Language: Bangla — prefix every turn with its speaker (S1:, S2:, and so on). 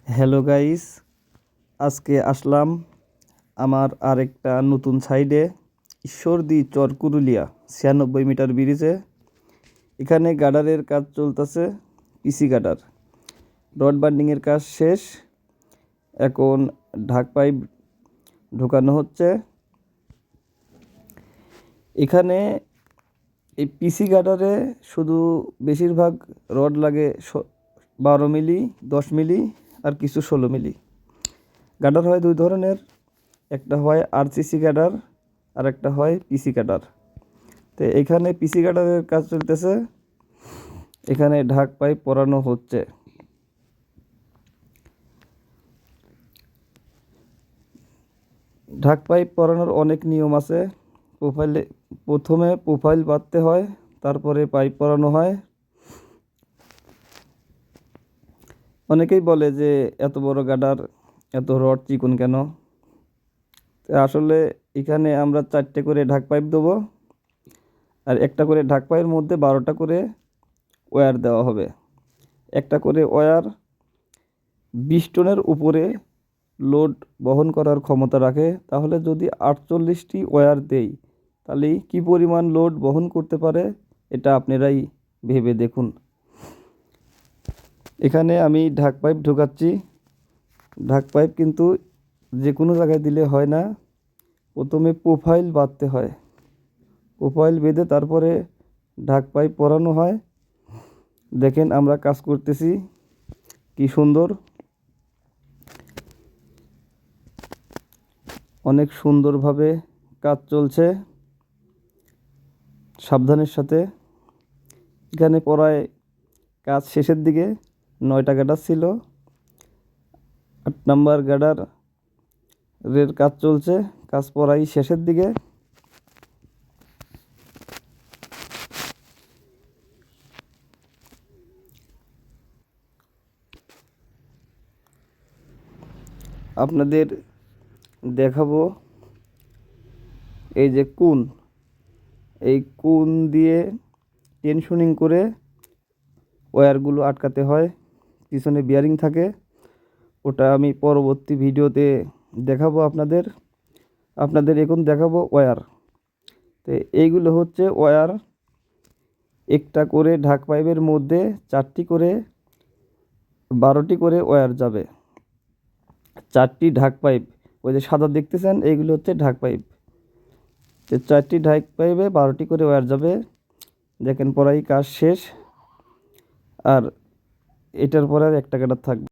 S1: হ্যালো গাইস, আজকে আসলাম আমার আরেকটা নতুন সাইডে ঈশ্বরদী চর কুরুলিয়া 96 মিটার ব্রিজে। এখানে গার্ডারের কাজ চলতেছে, পিসি গার্ডার রড বান্ডিংয়ের কাজ শেষ। এখন ঢাক পাইপ ঢোকানো হচ্ছে। এখানে এই পিসি গার্ডারে শুধু বেশিরভাগ রড লাগে 12 মিলি, 10 মিলি আর কিছু 16 মিলি। গার্ডার হয় দুই ধরনের, একটা হয় আরসিসি গার্ডার আর একটা হয় পিসি গার্ডার। তো এখানে পিসি গার্ডারের কাজ চলতেছে, এখানে ঢাক পাইপ পরানো হচ্ছে। ঢাক পাইপ পরানোর অনেক নিয়ম আছে। প্রথমে প্রোফাইল বাঁধতে হয়, তারপরে পাইপ পরানো হয়। অনেকেই বলে যে এত বড় গার্ডার, এত রড চিকন কেন? আসলে এখানে আমরা 4টে করে ঢাক পাইপ দেবো, আর একটা করে ঢাক পাইপের মধ্যে 12টা করে ওয়্যার দেওয়া হবে। একটা করে ওয়্যার 20 টনের উপরে লোড বহন করার ক্ষমতা রাখে। তাহলে যদি 48টি ওয়্যার দেই, তাহলে কি পরিমাণ লোড বহন করতে পারে এটা আপনারাই ভেবে দেখুন। এখানে আমি ঢাক পাইপ ঢোকাচ্ছি। ঢাক পাইপ কিন্তু যে কোনো জায়গায় দিলে হয় না, প্রথমে প্রোফাইল বাঁধতে হয়। প্রোফাইল বেঁধে তারপরে ঢাক পাইপ পরানো হয়। দেখেন আমরা কাজ করতেছি কি সুন্দর, অনেক সুন্দরভাবে কাজ চলছে, সাবধানের সাথে। এখানে প্রায় কাজ শেষের দিকে, 9টা গার্ডার ছিল, 8 নাম্বার গার্ডারের কাজ চলছে, কাজ প্রায় শেষের দিকে। আপনাদের দেখাবো এই যে কোন, এই কোন দিয়ে টেনশনিং করে ওয়্যারগুলো আটকাতে হয়। পিছনে বিয়ারিং থাকে, ওটা আমি পরবর্তী ভিডিওতে দেখাবো আপনাদের এখন দেখাবো ওয়্যার। তো এইগুলো হচ্ছে ওয়্যার। একটা করে ঢাক পাইপের মধ্যে 4টি করে 12টি করে ওয়্যার যাবে। 4টি ঢাক পাইপ, ওই যে সাদা দেখতেছেন, এইগুলো হচ্ছে ঢাক পাইপ। তো 4টি ঢাক পাইপে 12টি করে ওয়্যার যাবে। দেখেন পরাই কাজ শেষ, আর এটার পরে আর একটা গার্ডার থাকবে।